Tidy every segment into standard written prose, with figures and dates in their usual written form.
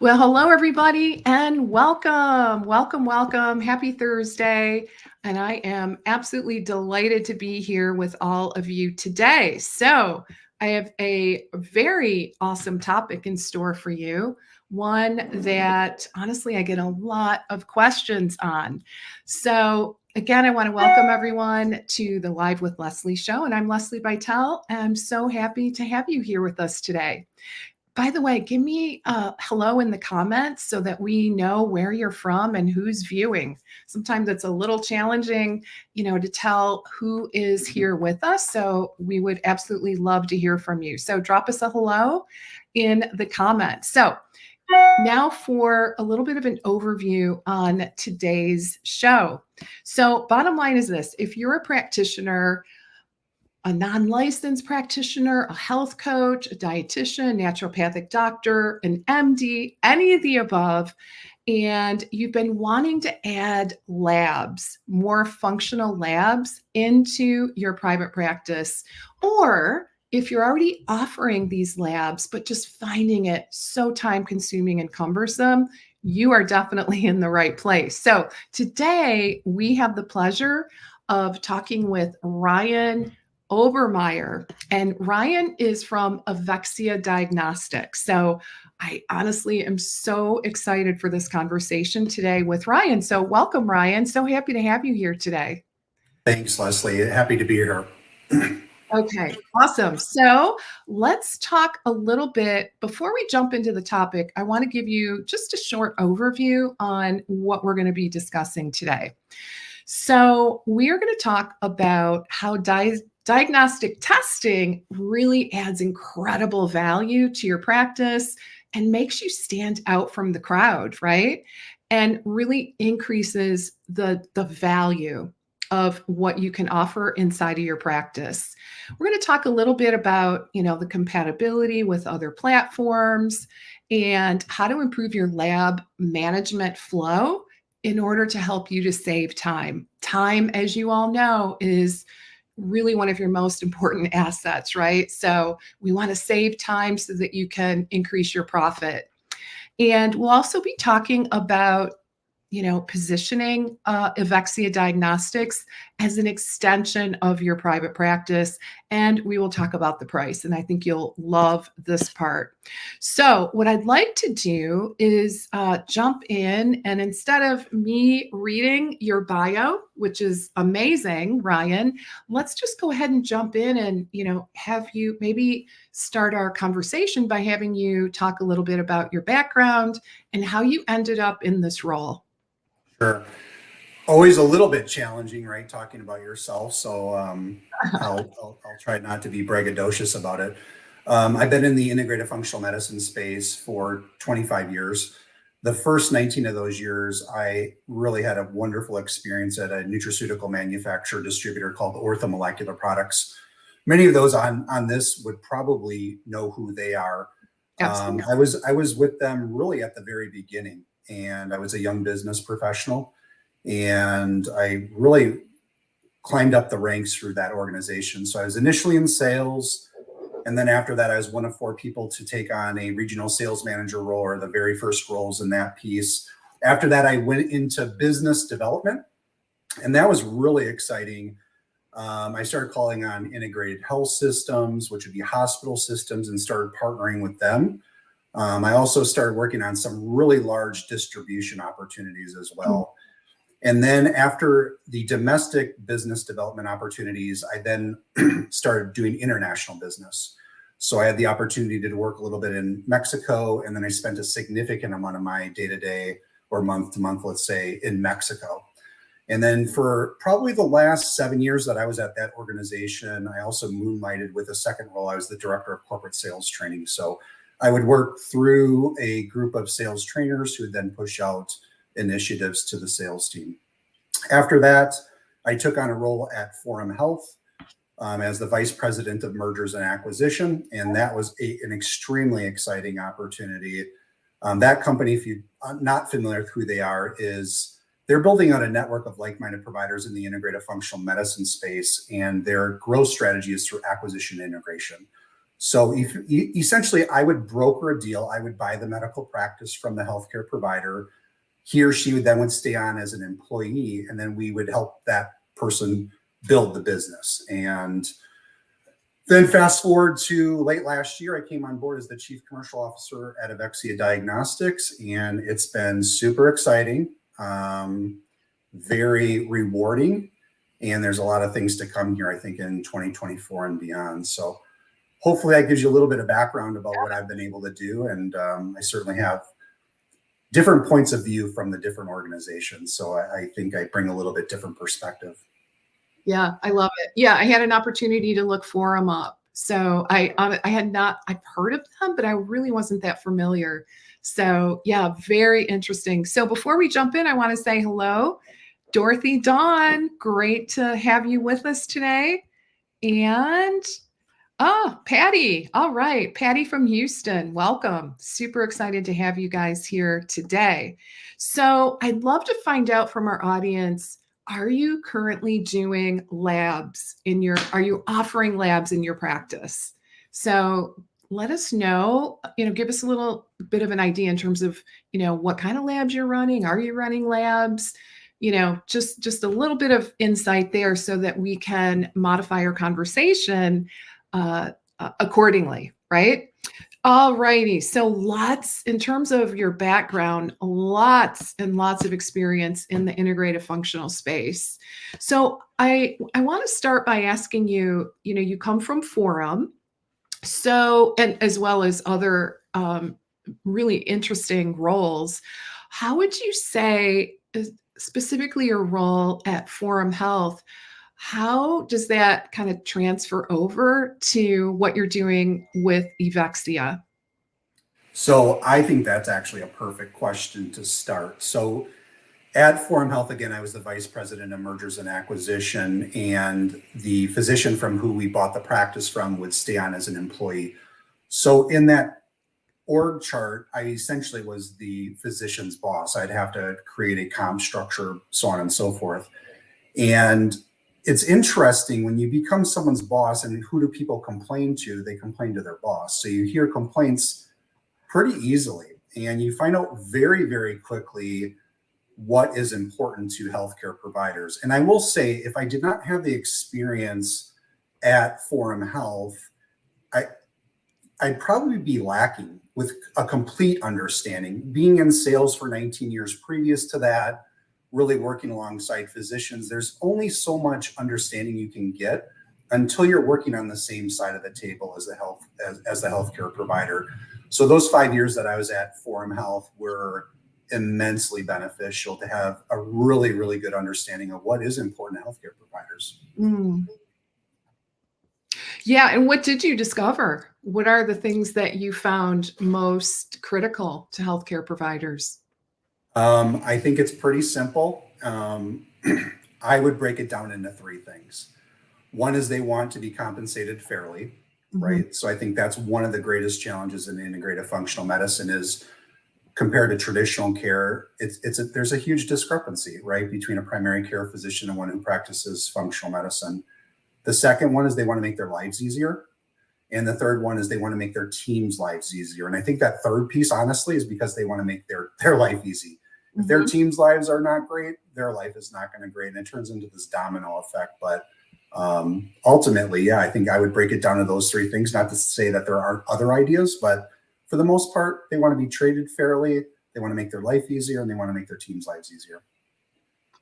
Well, hello, everybody, and welcome, welcome, welcome. Happy Thursday. And I am absolutely delighted to be here with all of you today. So, I have a very awesome topic in store for you, one that honestly I get a lot of questions on. So, again, I want to welcome everyone to the Live with Lesli show. And I'm Lesli Bitel. And I'm so happy to have you here with us today. By the way, give me a hello in the comments so that we know where you're from and who's viewing. Sometimes it's a little challenging, to tell who is here with us. So we would absolutely love to hear from you. So drop us a hello in the comments. So now for a little bit of an overview on today's show. So bottom line is this: if you're a practitioner, a non-licensed practitioner, a health coach, a dietitian, naturopathic doctor, an MD, any of the above, and you've been wanting to add labs, more functional labs into your private practice, or if you're already offering these labs, but just finding it so time consuming and cumbersome, you are definitely in the right place. So today we have the pleasure of talking with Ryan Obermeier. And Ryan is from Evexia Diagnostics. So I honestly am so excited for this conversation today with Ryan. So welcome, Ryan. So happy to have you here today. Thanks, Leslie. Happy to be here. Okay, awesome. So let's talk a little bit. Before we jump into the topic, I want to give you just a short overview on what we're going to be discussing today. So, we are going to talk about how diagnostic testing really adds incredible value to your practice and makes you stand out from the crowd, right? And really increases the value of what you can offer inside of your practice. We're going to talk a little bit about, the compatibility with other platforms and how to improve your lab management flow in order to help you to save time. Time, as you all know, is really one of your most important assets, right? So we want to save time so that you can increase your profit. And we'll also be talking about positioning Evexia Diagnostics as an extension of your private practice. And we will talk about the price. And I think you'll love this part. So, what I'd like to do is jump in, and instead of me reading your bio, which is amazing, Ryan, let's just go ahead and jump in and, have you maybe start our conversation by having you talk a little bit about your background and how you ended up in this role. Sure. Always a little bit challenging, right? Talking about yourself. So I'll try not to be braggadocious about it. I've been in the integrated functional medicine space for 25 years. The first 19 of those years, I really had a wonderful experience at a nutraceutical manufacturer distributor called Orthomolecular Products. Many of those on this would probably know who they are. Absolutely. I was with them really at the very beginning, and I was a young business professional, and I really climbed up the ranks through that organization. So I was initially in sales, and then after that, I was one of four people to take on a regional sales manager role, or the very first roles in that piece. After that, I went into business development, and that was really exciting. I started calling on integrated health systems, which would be hospital systems, and started partnering with them. I also started working on some really large distribution opportunities as well. And then after the domestic business development opportunities, I then started doing international business. So I had the opportunity to work a little bit in Mexico, and then I spent a significant amount of my day-to-day or month-to-month, let's say, in Mexico. And then for probably the last 7 years that I was at that organization, I also moonlighted with a second role. I was the director of corporate sales training. So I would work through a group of sales trainers who would then push out initiatives to the sales team. After that, I took on a role at Forum Health as the vice president of mergers and acquisition. And that was an extremely exciting opportunity. That company, if you're not familiar with who they are, they're building out a network of like-minded providers in the integrative functional medicine space, and their growth strategy is through acquisition integration. So essentially, I would broker a deal. I would buy the medical practice from the healthcare provider. He or she would stay on as an employee, and then we would help that person build the business. And then fast forward to late last year, I came on board as the chief commercial officer at Evexia Diagnostics, and it's been super exciting, very rewarding, and there's a lot of things to come here, I think, in 2024 and beyond. So hopefully that gives you a little bit of background about what I've been able to do, and I certainly have different points of view from the different organizations. So I think I bring a little bit different perspective. Yeah, I love it. Yeah, I had an opportunity to look Forum up. So I've heard of them, but I really wasn't that familiar. So yeah, very interesting. So before we jump in, I want to say hello, Dorothy Dawn. Great to have you with us today. And Patty. All right. Patty from Houston. Welcome. Super excited to have you guys here today. So I'd love to find out from our audience, are you currently doing labs are you offering labs in your practice? So let us know, give us a little bit of an idea in terms of, what kind of labs you're running. Are you running labs? Just a little bit of insight there so that we can modify our conversation accordingly, right? All righty. So in terms of your background, lots and lots of experience in the integrative functional space. So I want to start by asking you, you come from Forum, and as well as other really interesting roles. How would you say, specifically your role at Forum Health, how does that kind of transfer over to what you're doing with Evexia? So I think that's actually a perfect question to start. So at Forum Health, again, I was the vice president of mergers and acquisition, and the physician from who we bought the practice from would stay on as an employee. So in that org chart, I essentially was the physician's boss. I'd have to create a comp structure, so on and so forth. And it's interesting when you become someone's boss, and who do people complain to? They complain to their boss. So you hear complaints pretty easily, and you find out very, very quickly what is important to healthcare providers. And I will say, if I did not have the experience at Forum Health, I'd probably be lacking with a complete understanding. Being in sales for 19 years previous to that, really working alongside physicians, there's only so much understanding you can get until you're working on the same side of the table as the healthcare provider. So those 5 years that I was at Forum Health were immensely beneficial to have a really, really good understanding of what is important to healthcare providers. Mm. Yeah. And what did you discover? What are the things that you found most critical to healthcare providers? I think it's pretty simple. I would break it down into three things. One is they want to be compensated fairly, right? So I think that's one of the greatest challenges in integrative functional medicine is compared to traditional care, there's a huge discrepancy, right, between a primary care physician and one who practices functional medicine. The second one is they want to make their lives easier. And the third one is they want to make their team's lives easier. And I think that third piece, honestly, is because they want to make their life easy. If their team's lives are not great, their life is not going to be great. And it turns into this domino effect. But ultimately, yeah, I think I would break it down to those three things. Not to say that there aren't other ideas, but for the most part, they want to be treated fairly. They want to make their life easier, and they want to make their team's lives easier.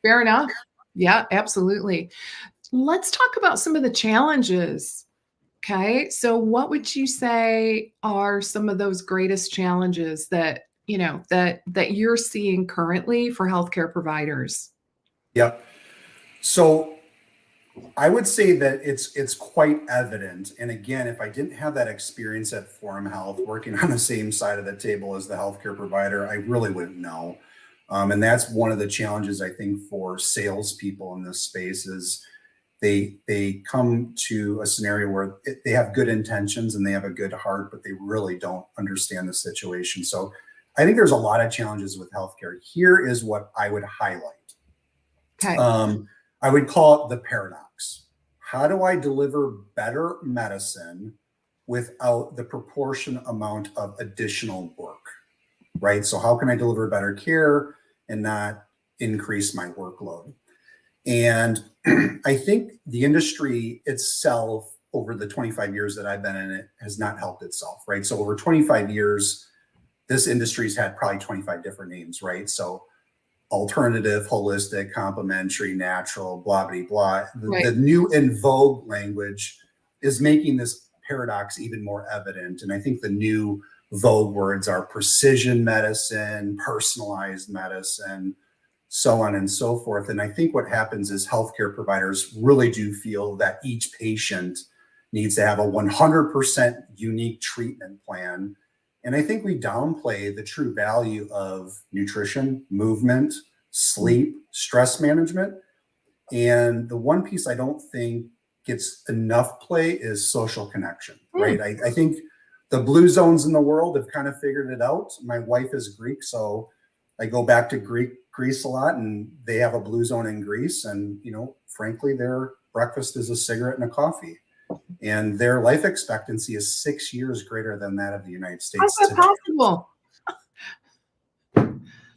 Fair enough. Yeah, absolutely. Let's talk about some of the challenges. Okay. So what would you say are some of those greatest challenges that, that you're seeing currently for healthcare providers? Yep. So I would say that it's quite evident. And again, if I didn't have that experience at Forum Health, working on the same side of the table as the healthcare provider, I really wouldn't know. And that's one of the challenges, I think, for salespeople in this space is they come to a scenario where they have good intentions and they have a good heart, but they really don't understand the situation. So I think there's a lot of challenges with healthcare. Here is what I would highlight. Okay. I would call it the paradox. How do I deliver better medicine without the proportion amount of additional work, right? So how can I deliver better care and not increase my workload? And I think the industry itself, over the 25 years that I've been in it, has not helped itself, right? So over 25 years, this industry's had probably 25 different names, right? So alternative, holistic, complementary, natural, blah, blah, blah. Right. The new in vogue language is making this paradox even more evident. And I think the new vogue words are precision medicine, personalized medicine, so on and so forth. And I think what happens is healthcare providers really do feel that each patient needs to have a 100% unique treatment plan. And I think we downplay the true value of nutrition, movement, sleep, stress management. And the one piece I don't think gets enough play is social connection, right? I think the blue zones in the world have kind of figured it out. My wife is Greek, so I go back to Greece a lot, and they have a blue zone in Greece. And, frankly, their breakfast is a cigarette and a coffee. And their life expectancy is 6 years greater than that of the United States. How's that possible?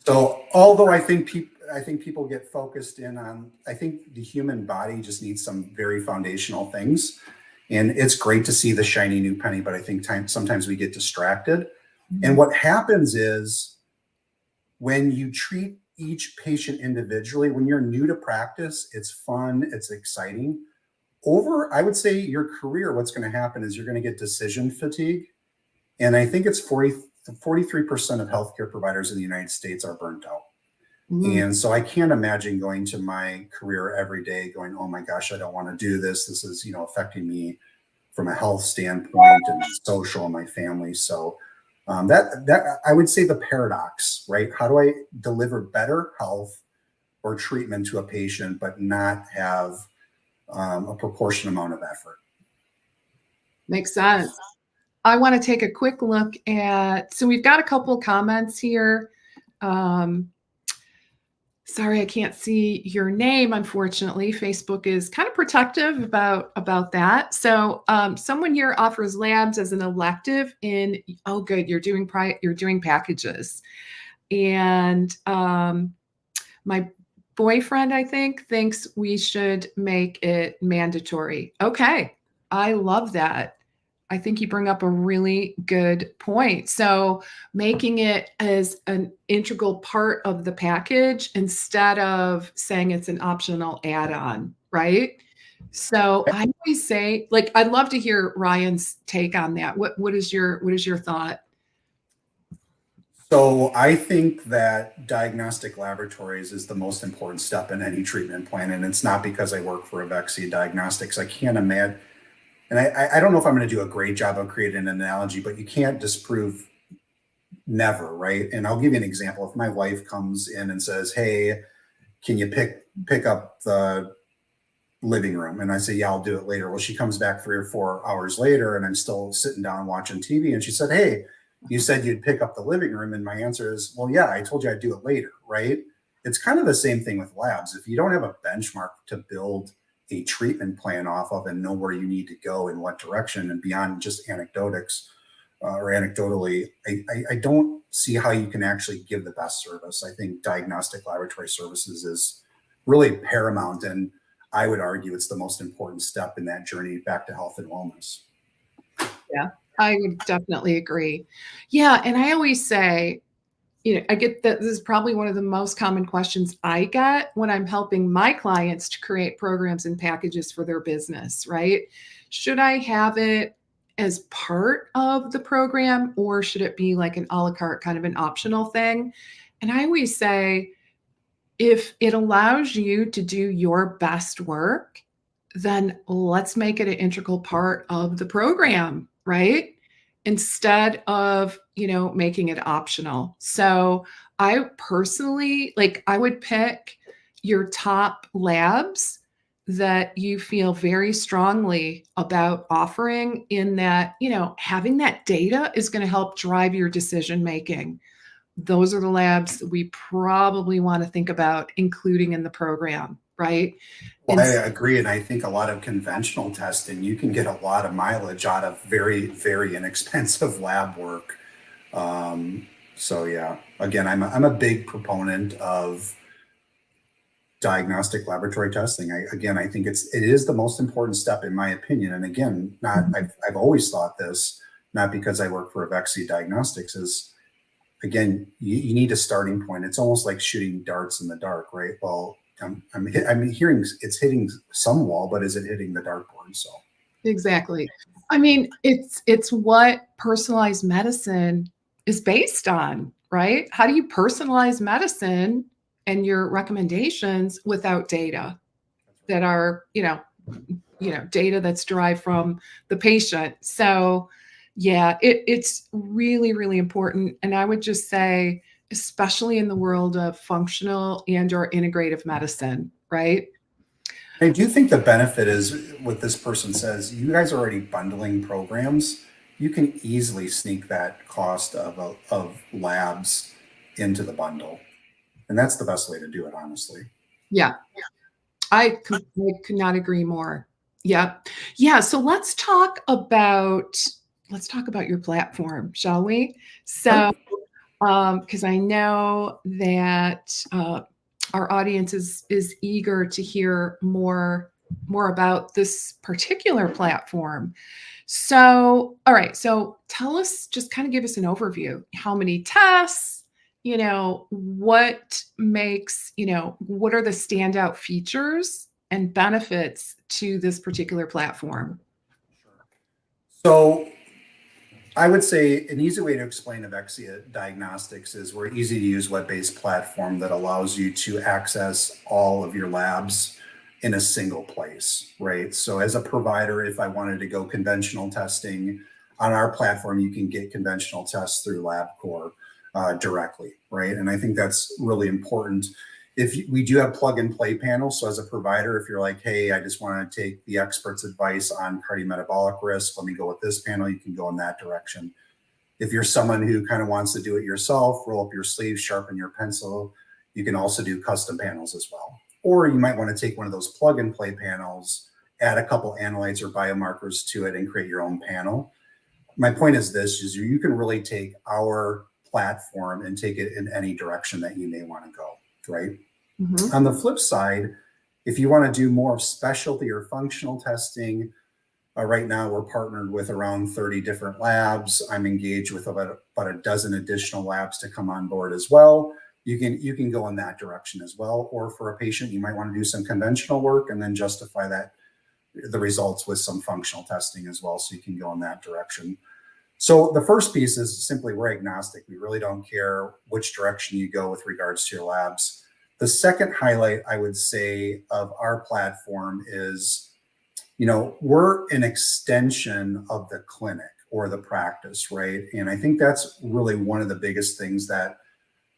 So although I think people get focused in on, I think the human body just needs some very foundational things. And it's great to see the shiny new penny, but I think sometimes we get distracted. And what happens is when you treat each patient individually, when you're new to practice, it's fun, it's exciting. I would say, your career, what's going to happen is you're going to get decision fatigue. And I think it's 43% of healthcare providers in the United States are burnt out. And so I can't imagine going to my career every day going, oh my gosh, I don't want to do this. This is, affecting me from a health standpoint and social and my family. So that I would say the paradox, right? How do I deliver better health or treatment to a patient, but not have a proportion amount of effort? Makes sense. I want to take a quick look at, so we've got a couple of comments here. Sorry, I can't see your name, unfortunately. Facebook is kind of protective about that. So someone here offers labs as an elective in, oh good, you're doing packages. And my boyfriend, I think, thinks we should make it mandatory. Okay, I love that. I think you bring up a really good point. So making it as an integral part of the package instead of saying it's an optional add-on, right? So I always say, like, I'd love to hear Ryan's take on that. What is your thought? So I think that diagnostic laboratories is the most important step in any treatment plan. And it's not because I work for Evexia Diagnostics. I can't imagine. And I don't know if I'm going to do a great job of creating an analogy, but you can't disprove never, right? And I'll give you an example. If my wife comes in and says, hey, can you pick up the living room? And I say, yeah, I'll do it later. Well, she comes back 3 or 4 hours later and I'm still sitting down watching TV. And she said, hey, you said you'd pick up the living room. And my answer is, well, yeah, I told you I'd do it later, right? It's kind of the same thing with labs. If you don't have a benchmark to build a treatment plan off of and know where you need to go in what direction, and beyond just anecdotics or anecdotally, I don't see how you can actually give the best service. I think diagnostic laboratory services is really paramount, and I would argue it's the most important step in that journey back to health and wellness. Yeah, I would definitely agree. Yeah, and I always say, I get that this is probably one of the most common questions I get when I'm helping my clients to create programs and packages for their business, right? Should I have it as part of the program, or should it be like an a la carte kind of an optional thing? And I always say, if it allows you to do your best work, then let's make it an integral part of the program, right? Instead of, making it optional. So I personally, I would pick your top labs that you feel very strongly about offering, in that, having that data is going to help drive your decision making. Those are the labs that we probably want to think about including in the program. right? Well, And I agree. And I think a lot of conventional testing, you can get a lot of mileage out of very, very inexpensive lab work. So yeah, again, I'm a big proponent of diagnostic laboratory testing. I think it is the most important step in my opinion. And again, not I've always thought this, not because I work for Evexia Diagnostics, is again, you need a starting point. It's almost like shooting darts in the dark, right? Well, I'm hearing it's hitting some wall, but is it hitting the dartboard? So exactly. I mean, it's what personalized medicine is based on, right? How do you personalize medicine and your recommendations without data that are, data that's derived from the patient? So, yeah, it's really, really important. And I would just say, especially in the world of functional and or integrative medicine, right? I do think the benefit is what this person says. You guys are already bundling programs. You can easily sneak that cost of labs into the bundle, and that's the best way to do it, honestly. Yeah, I could not agree more. Yep. Yeah. So let's talk about your platform, shall we? Sure. So, because I know that our audience is eager to hear more about this particular platform. So, all right. So, tell us, just kind of give us an overview. How many tests? What are the standout features and benefits to this particular platform? So I would say an easy way to explain Evexia Diagnostics is we're easy to use web-based platform that allows you to access all of your labs in a single place, right? So as a provider, if I wanted to go conventional testing on our platform, you can get conventional tests through LabCorp directly, right? And I think that's really important. We do have plug and play panels. So as a provider, if you're like, hey, I just want to take the expert's advice on cardiometabolic risk, let me go with this panel, you can go in that direction. If you're someone who kind of wants to do it yourself, roll up your sleeves, sharpen your pencil, you can also do custom panels as well. Or you might want to take one of those plug and play panels, add a couple analytes or biomarkers to it and create your own panel. My point is this, is you can really take our platform and take it in any direction that you may want to go, right? Mhm. On the flip side, if you want to do more of specialty or functional testing, right now we're partnered with around 30 different labs. I'm engaged with about a dozen additional labs to come on board as well. You can go in that direction as well. Or for a patient, you might want to do some conventional work and then justify the results with some functional testing as well. So you can go in that direction. So the first piece is simply we're agnostic. We really don't care which direction you go with regards to your labs. The second highlight I would say of our platform is, we're an extension of the clinic or the practice, right? And I think that's really one of the biggest things that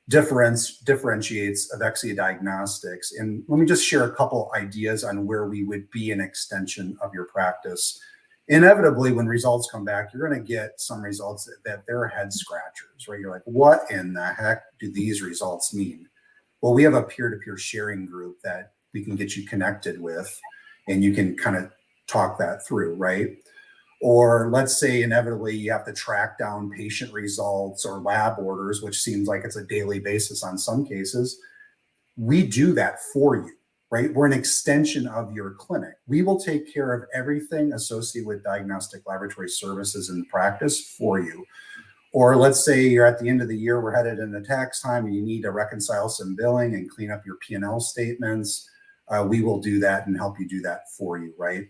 differentiates Evexia Diagnostics. And let me just share a couple ideas on where we would be an extension of your practice. Inevitably, when results come back, you're going to get some results that they're head scratchers, right? You're like, what in the heck do these results mean? Well, we have a peer-to-peer sharing group that we can get you connected with, and you can kind of talk that through, right? Or let's say inevitably you have to track down patient results or lab orders, which seems like it's a daily basis on some cases. We do that for you, right? We're an extension of your clinic. We will take care of everything associated with diagnostic laboratory services and practice for you. Or let's say you're at the end of the year, we're headed into tax time and you need to reconcile some billing and clean up your P&L statements. We will do that and help you do that for you, right?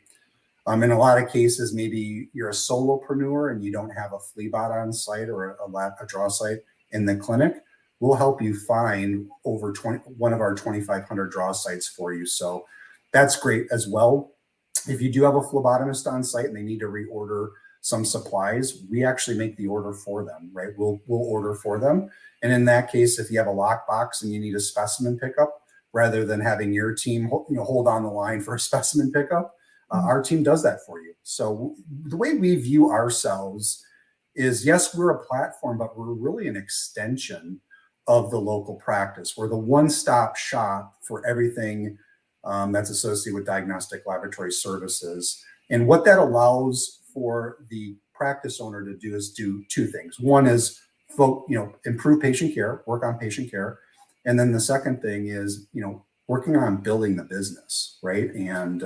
In a lot of cases, maybe you're a solopreneur and you don't have a phlebot on site or a draw site in the clinic. We'll help you find one of our 2,500 draw sites for you. So that's great as well. If you do have a phlebotomist on site and they need to reorder some supplies, we actually make the order for them, right? We'll order for them. And in that case, if you have a lockbox and you need a specimen pickup, rather than having your team hold on the line for a specimen pickup, our team does that for you. So the way we view ourselves is, yes, we're a platform, but we're really an extension of the local practice. We're the one-stop shop for everything that's associated with diagnostic laboratory services. And what that allows for the practice owner to do is do two things. One is, improve patient care, work on patient care. And then the second thing is, working on building the business, right? And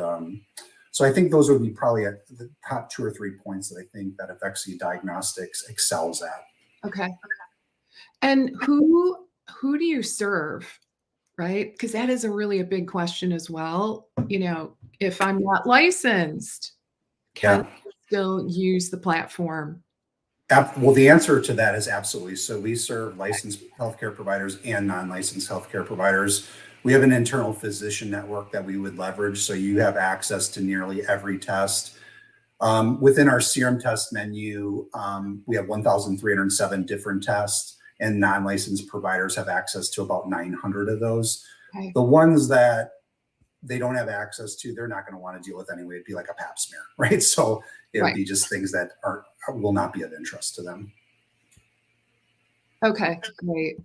so I think those would be probably at the top 2 or 3 points that I think that Evexia Diagnostics excels at. Okay. And who do you serve, right? Because that is a big question as well. If I'm not licensed, can I still use the platform? Well, the answer to that is absolutely. So we serve licensed healthcare providers and non-licensed healthcare providers. We have an internal physician network that we would leverage. So you have access to nearly every test. Within our serum test menu, we have 1,307 different tests, and non-licensed providers have access to about 900 of those. Okay. The ones that they don't have access to, they're not going to want to deal with anyway. It'd be like a pap smear, right? So it would be just things that will not be of interest to them. Okay, great.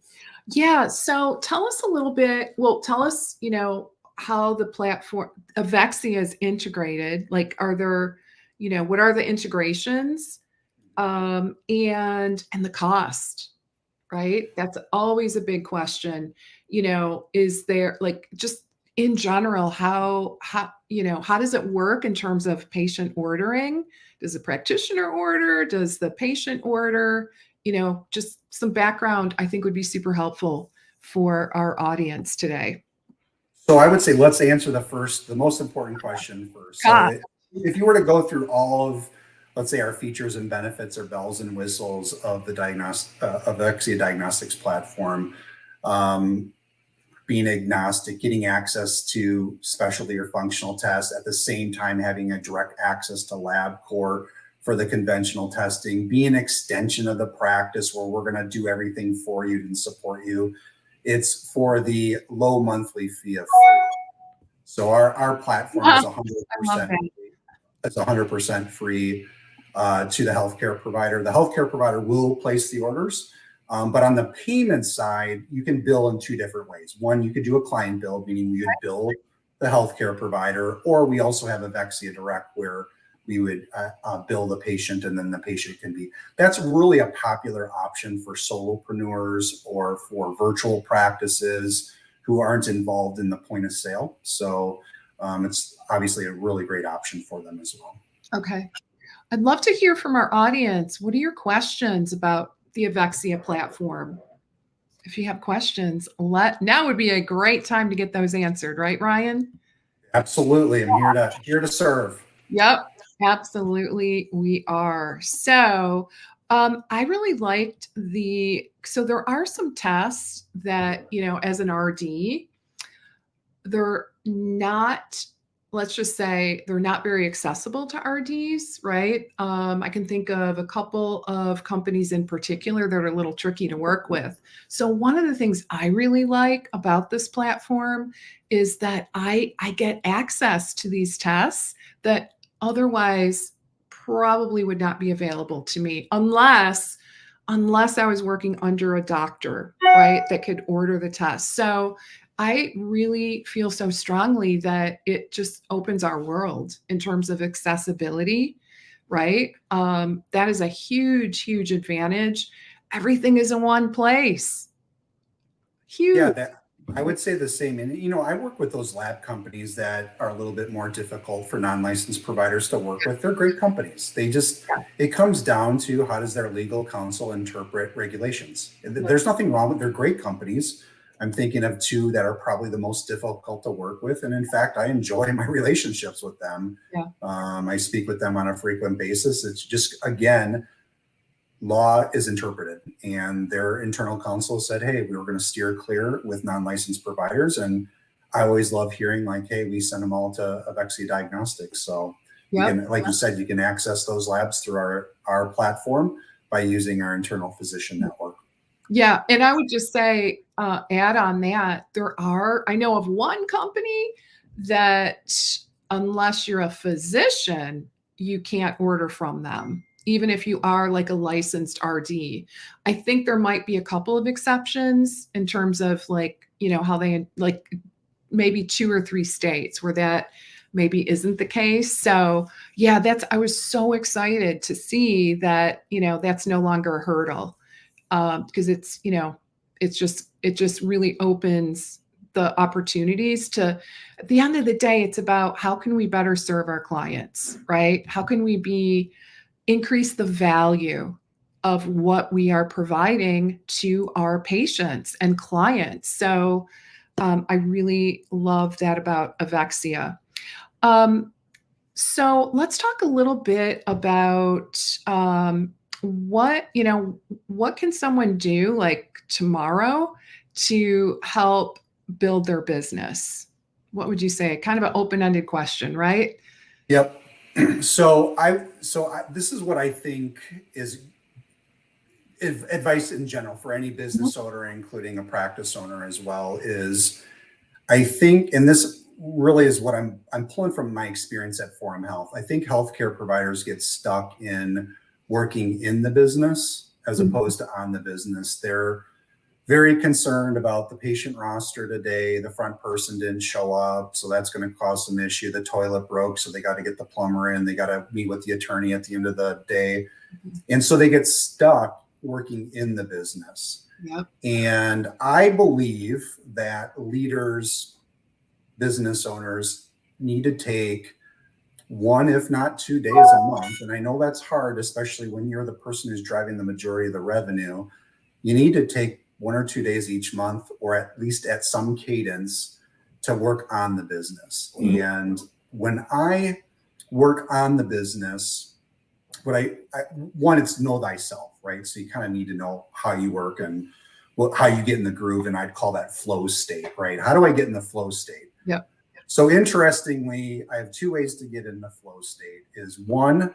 Yeah. So tell us a little bit. Well, tell us, how the platform Evexia is integrated. Like, are there, what are the integrations, and the cost, right? That's always a big question. Is there, like, just in general, how does it work in terms of patient ordering? Does the practitioner order? Does the patient order? Just some background I think would be super helpful for our audience today. So I would say, let's answer the most important question first. So if you were to go through all of, let's say, our features and benefits or bells and whistles of the Evexia Diagnostics platform, being agnostic, getting access to specialty or functional tests, at the same time having a direct access to LabCorp for the conventional testing, be an extension of the practice where we're going to do everything for you and support you. It's for the low monthly fee of free. So our platform is 100%. It's 100% free to the healthcare provider. The healthcare provider will place the orders. But on the payment side, you can bill in 2 different ways. One, you could do a client bill, meaning we would bill the healthcare provider, or we also have Evexia Direct, where we would bill the patient, and then the patient can be. That's really a popular option for solopreneurs or for virtual practices who aren't involved in the point of sale. So it's obviously a really great option for them as well. Okay. I'd love to hear from our audience. What are your questions about the Evexia platform? If you have questions, now would be a great time to get those answered, right, Ryan? Absolutely. I'm here to serve. Yep, absolutely. We are. So I really liked so there are some tests that, as an RD, they're not, let's just say they're not very accessible to RDs, right? I can think of a couple of companies in particular that are a little tricky to work with. So one of the things I really like about this platform is that I get access to these tests that otherwise probably would not be available to me unless I was working under a doctor, right, that could order the test. So I really feel so strongly that it just opens our world in terms of accessibility, right? That is a huge, huge advantage. Everything is in one place. Huge. Yeah, I would say the same. And, I work with those lab companies that are a little bit more difficult for non-licensed providers to work with. They're great companies. It comes down to, how does their legal counsel interpret regulations? There's nothing wrong with, they're great companies. I'm thinking of 2 that are probably the most difficult to work with. And in fact, I enjoy my relationships with them. Yeah. I speak with them on a frequent basis. It's just, again, law is interpreted, and their internal counsel said, hey, we were going to steer clear with non-licensed providers. And I always love hearing, like, hey, we send them all to Evexia Diagnostics. So you said, you can access those labs through our platform by using our internal physician network. Yeah. And I would just say, add on that, I know of one company that, unless you're a physician, you can't order from them, even if you are like a licensed RD. I think there might be a couple of exceptions in terms of, like, how they, like, maybe 2 or 3 states where that maybe isn't the case. So yeah, I was so excited to see that, that's no longer a hurdle, because it just really opens the opportunities to, at the end of the day, it's about how can we better serve our clients, right? How can we increase the value of what we are providing to our patients and clients. So I really love that about Evexia. So let's talk a little bit about what can someone do like tomorrow to help build their business? What would you say? Kind of an open-ended question, right? Yep. This is what I think is advice in general for any business owner, including a practice owner as well, is I think, and this really is what I'm pulling from my experience at Forum Health. I think healthcare providers get stuck in working in the business as opposed to on the business. They're very concerned about the patient roster today. The front person didn't show up, so that's going to cause some issue. The toilet broke, so they got to get the plumber in. They got to meet with the attorney at the end of the day. And so they get stuck working in the business. Yep. And I believe that leaders, business owners need to take 1, if not 2 days a month. And I know that's hard, especially when you're the person who's driving the majority of the revenue. You need to take 1 or 2 days each month, or at least at some cadence, to work on the business. And when I work on the business, one, it's know thyself, right? So you kind of need to know how you work and how you get in the groove. And I'd call that flow state, right? How do I get in the flow state? Yep. So interestingly, I have 2 ways to get in the flow state. Is 1,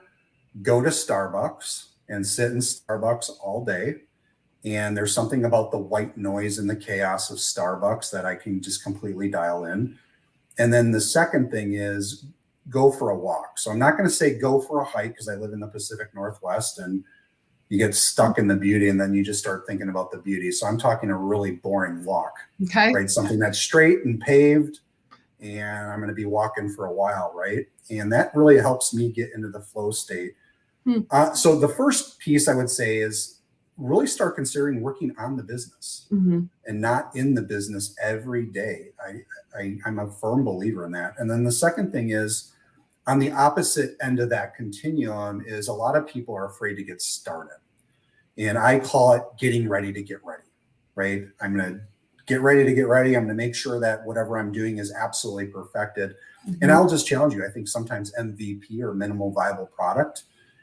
go to Starbucks and sit in Starbucks all day. And there's something about the white noise and the chaos of Starbucks that I can just completely dial in. And then the second thing is go for a walk. So I'm not going to say go for a hike, because I live in the Pacific Northwest and you get stuck in the beauty and then you just start thinking about the beauty. So I'm talking a really boring walk, Okay. right? Something that's straight and paved, and I'm going to be walking for a while, right? And that really helps me get into the flow state. So the first piece I would say is really start considering working on the business and not in the business every day. I'm a firm believer in that. And then the second thing is, on the opposite end of that continuum, is a lot of people are afraid to get started. And I call it getting ready to get ready, right? I'm going to get ready to get ready. I'm going to make sure that whatever I'm doing is absolutely perfected. And I'll just challenge you. I think sometimes MVP, or minimal viable product,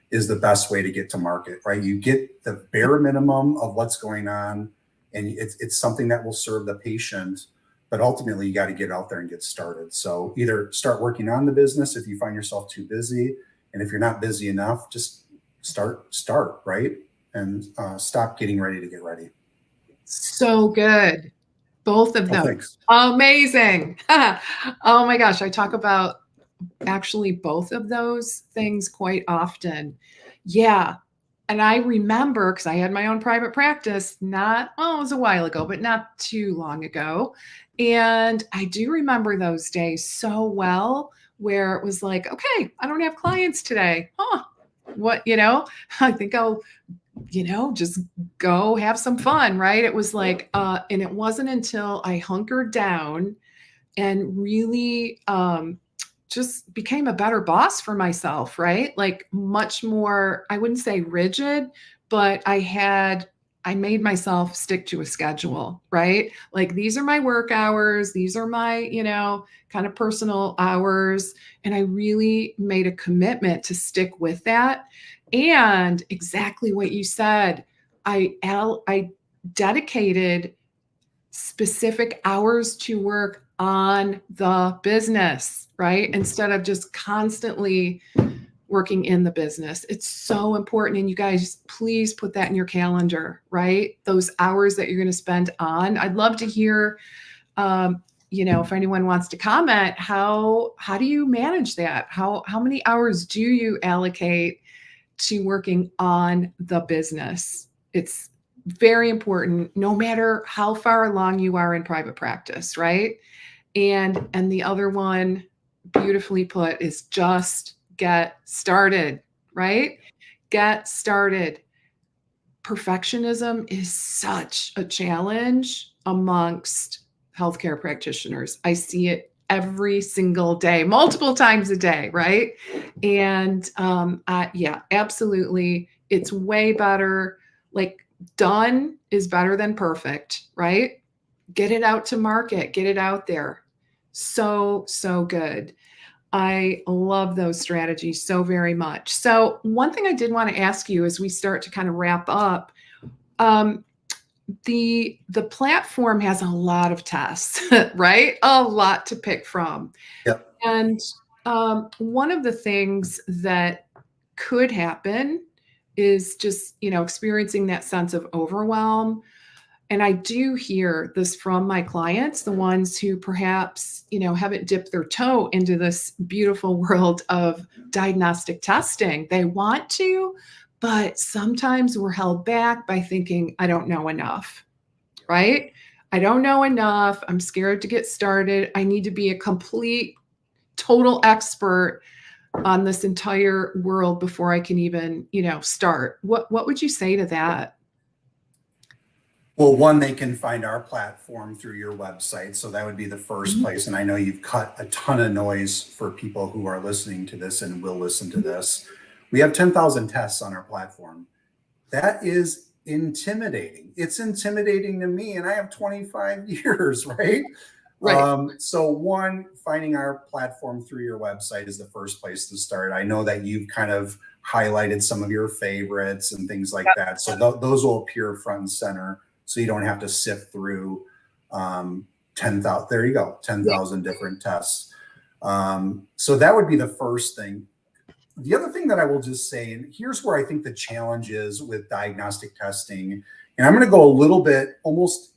is the best way to get to market, right? You get the bare minimum of what's going on, and it's something that will serve the patient, but ultimately you got to get out there and get started. So either start working on the business if you find yourself too busy, and if you're not busy enough, just start, right? And stop getting ready to get ready. So good. Both of them. Thanks. Amazing. Oh my gosh. I talk about actually both of those things quite often. Yeah. And I remember, because I had my own private practice, it was a while ago, but not too long ago. And I do remember those days so well, where it was like, okay, I don't have clients today. What, I think I'll, just go have some fun, right? It was like, and it wasn't until I hunkered down and really just became a better boss for myself, right? Like much more, I wouldn't say rigid, but I made myself stick to a schedule, right? Like these are my work hours, these are my, kind of personal hours. And I really made a commitment to stick with that. And exactly what you said, I dedicated specific hours to work on the business, right? Instead of just constantly working in the business. It's so important. And you guys, please put that in your calendar, right? Those hours that you're going to spend on. I'd love to hear, if anyone wants to comment, how do you manage that? How many hours do you allocate to working on the business? It's very important, no matter how far along you are in private practice, right? And the other one, beautifully put, is just get started, right? Get started. Perfectionism is such a challenge amongst healthcare practitioners. I see it every single day, multiple times a day, right? And yeah, absolutely. It's way better. Like, done is better than perfect, right? Get it out to market, get it out there. So, so good. I love those strategies so very much. So, one thing I did want to ask you as we start to kind of wrap up, um, the platform has a lot of tests, right? A lot to pick from. Yep. And one of the things that could happen is just, experiencing that sense of overwhelm. And I do hear this from my clients, the ones who perhaps, haven't dipped their toe into this beautiful world of diagnostic testing. They want to, but sometimes we're held back by thinking, I don't know enough, right? I don't know enough. I'm scared to get started. I need to be a complete, total expert on this entire world before I can even, start. What would you say to that? Well, one, they can find our platform through your website. So that would be the first Mhm. place. And I know you've cut a ton of noise for people who are listening to this and will listen to this. We have 10,000 tests on our platform. That is intimidating. It's intimidating to me, and I have 25 years, right? Right. So one, finding our platform through your website is the first place to start. I know that you've kind of highlighted some of your favorites and things like that. So those will appear front and center. So you don't have to sift through 10,000. There you go, 10,000 different tests. So that would be the first thing. The other thing that I will just say, and here's where I think the challenge is with diagnostic testing, and I'm going to go a little bit almost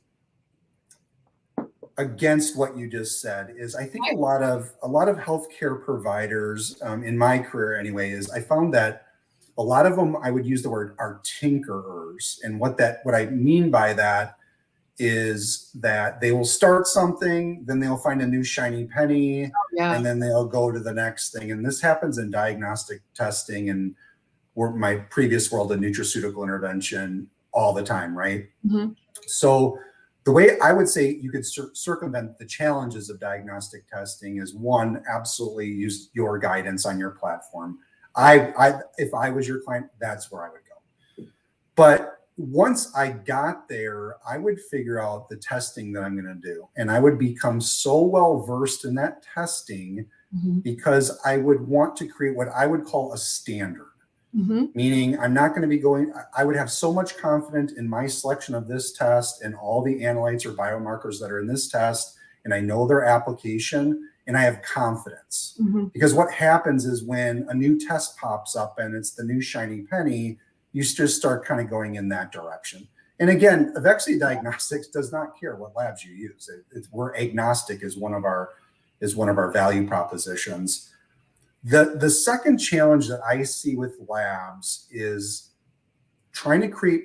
against what you just said, is I think a lot of healthcare providers, in my career anyway, is I found that a lot of them, I would use the word, are tinkerers. And what I mean by that is that they will start something, then they'll find a new shiny penny, Yeah. and then they'll go to the next thing. And this happens in diagnostic testing and my previous world of nutraceutical intervention all the time, right? Mhm. So the way I would say you could circumvent the challenges of diagnostic testing is, one, absolutely use your guidance on your platform. If I was your client, that's where I would go. But once I got there, I would figure out the testing that I'm going to do. And I would become so well versed in that testing because I would want to create what I would call a standard. Meaning I'm not going to be I would have so much confidence in my selection of this test and all the analytes or biomarkers that are in this test. And I know their application and I have confidence. Because what happens is when a new test pops up and it's the new shiny penny, you just start kind of going in that direction. And again, Evexia Diagnostics does not care what labs you use. We're agnostic is one of our value propositions. The second challenge that I see with labs is trying to create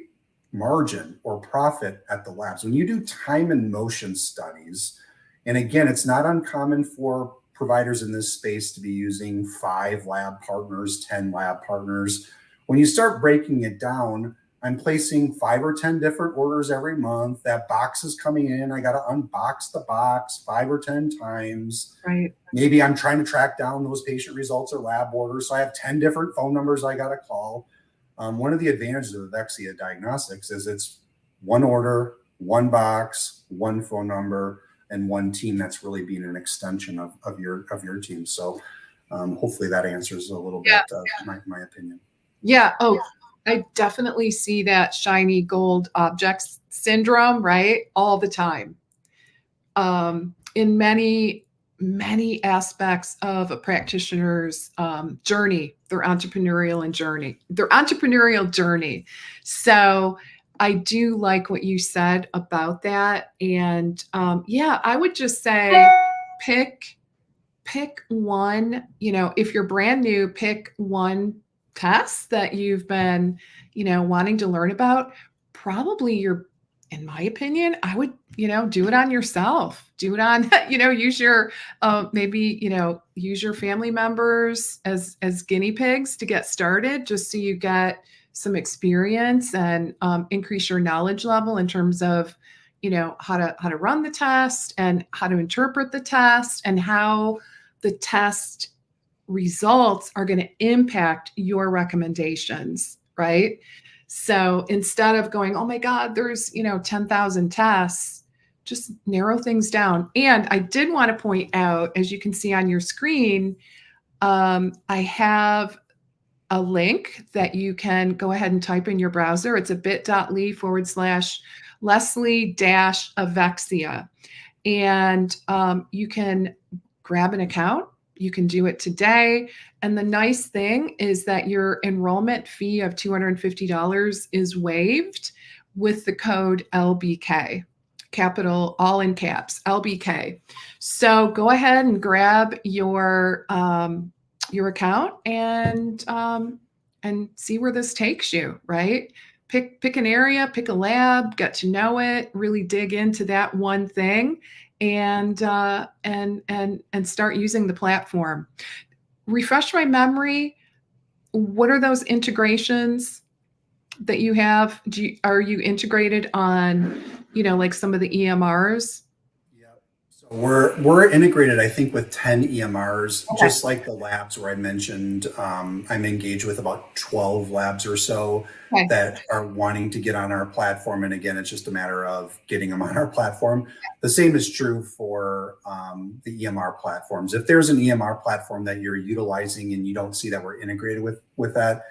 margin or profit at the labs. When you do time and motion studies, and again, it's not uncommon for providers in this space to be using 5 lab partners, 10 lab partners. When you start breaking it down, I'm placing 5 or 10 different orders every month. That box is coming in. I got to unbox the box 5 or 10 times. Right. Maybe I'm trying to track down those patient results or lab orders. So I have 10 different phone numbers I got to call. One of the advantages of Evexia Diagnostics is it's one order, one box, one phone number, and one team that's really being an extension of your team. So hopefully that answers a little bit of my opinion. Yeah. Oh, I definitely see that shiny gold objects syndrome, right? All the time. In many aspects of a practitioner's journey, their entrepreneurial journey. So I do like what you said about that. And I would just say pick one, if you're brand new, pick one test that you've been, wanting to learn about. Probably your in my opinion, I would, do it on yourself. Do it on, use your maybe, use your family members as guinea pigs to get started, just so you get some experience and increase your knowledge level in terms of, how to run the test and how to interpret the test and how the test results are going to impact your recommendations, right? So instead of going, oh my God, there's, 10,000 tests, just narrow things down. And I did want to point out, as you can see on your screen, I have a link that you can go ahead and type in your browser. It's a bit.ly/Lesli-Evexia. And you can grab an account. You can do it today. And the nice thing is that your enrollment fee of $250 is waived with the code LBK, capital, all in caps, LBK. So go ahead and grab your account and see where this takes you, right? Pick an area, pick a lab, get to know it, really dig into that one thing, and start using the platform. Refresh my memory. What are those integrations that you have? Are you integrated on, like some of the EMRs? So we're integrated, I think, with 10 EMRs, just like the labs where I mentioned. I'm engaged with about 12 labs or so that are wanting to get on our platform. And again, it's just a matter of getting them on our platform. The same is true for the EMR platforms. If there's an EMR platform that you're utilizing and you don't see that we're integrated with that,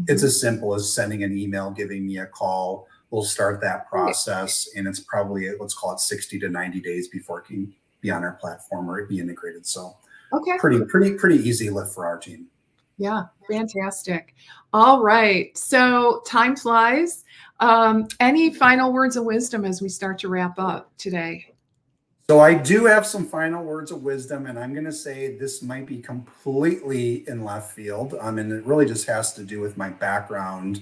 it's as simple as sending an email, giving me a call. We'll start that process, and it's probably, let's call it 60 to 90 days before it can be on our platform or it be integrated. So pretty easy lift for our team. Yeah, fantastic. All right. So time flies. Any final words of wisdom as we start to wrap up today? So I do have some final words of wisdom, and I'm going to say this might be completely in left field. And it really just has to do with my background.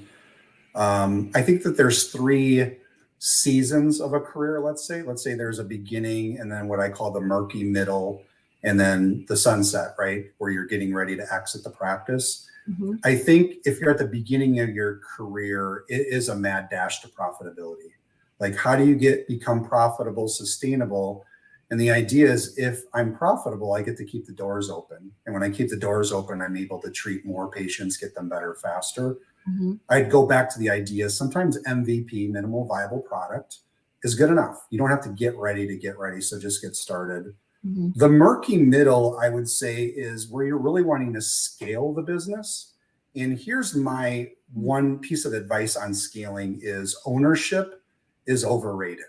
I think that there's 3 seasons of a career. Let's say there's a beginning, and then what I call the murky middle, and then the sunset, right? Where you're getting ready to exit the practice. Mm-hmm. I think if you're at the beginning of your career, it is a mad dash to profitability. Like, how do you become profitable, sustainable? And the idea is, if I'm profitable, I get to keep the doors open. And when I keep the doors open, I'm able to treat more patients, get them better faster. Mm-hmm. I'd go back to the idea, sometimes MVP, minimal viable product, is good enough. You don't have to get ready, so just get started. Mm-hmm. The murky middle, I would say, is where you're really wanting to scale the business. And here's my one piece of advice on scaling is ownership is overrated.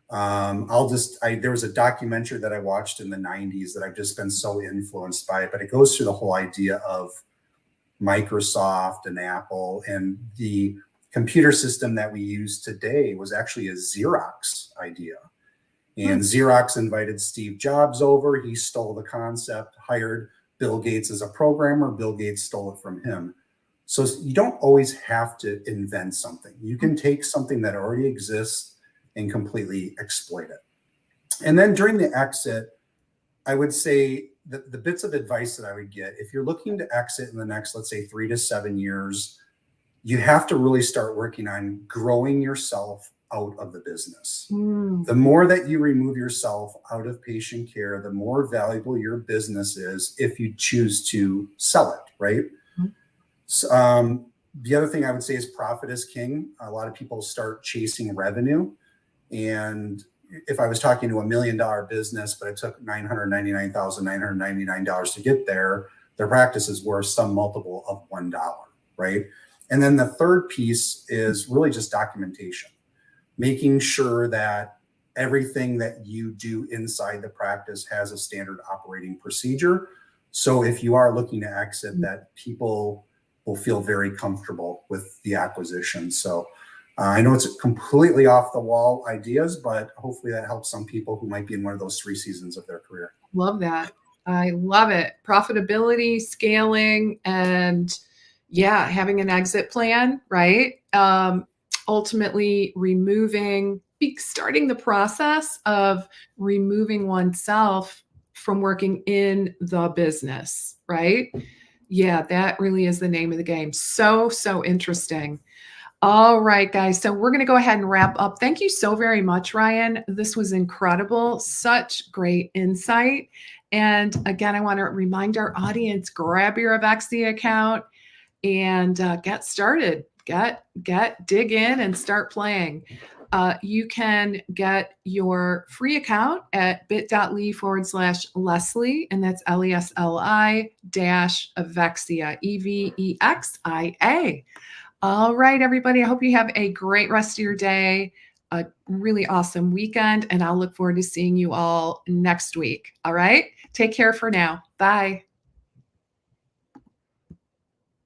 There was a documentary that I watched in the 90s that I've just been so influenced by it, but it goes through the whole idea of Microsoft and Apple, and the computer system that we use today was actually a Xerox idea. And Xerox invited Steve Jobs over. He stole the concept, hired Bill Gates as a programmer. Bill Gates stole it from him. So you don't always have to invent something. You can take something that already exists and completely exploit it. And then during the exit, I would say the bits of advice that I would get, if you're looking to exit in the next, let's say 3 to 7 years, you have to really start working on growing yourself out of the business. The more that you remove yourself out of patient care, the more valuable your business is if you choose to sell it, right? So, the other thing I would say is profit is king. A lot of people start chasing revenue. And if I was talking to $1 million business, but it took $999,999 to get there, their practice is worth some multiple of $1, right? And then the third piece is really just documentation, making sure that everything that you do inside the practice has a standard operating procedure. So if you are looking to exit, that people will feel very comfortable with the acquisition. So I know it's completely off the wall ideas, but hopefully that helps some people who might be in one of those 3 seasons of their career. Love that. I love it. Profitability, scaling, and having an exit plan, right? ultimately starting the process of removing oneself from working in the business, right? Yeah, that really is the name of the game. So interesting. All right, guys. So we're going to go ahead and wrap up. Thank you so very much, Ryan. This was incredible. Such great insight. And again, I want to remind our audience, grab your Evexia account and get started. Dig in and start playing. You can get your free account at bit.ly/Lesli, and that's Lesli -Evexia, Evexia. All right, everybody. I hope you have a great rest of your day, a really awesome weekend, and I'll look forward to seeing you all next week. All right. Take care for now. Bye.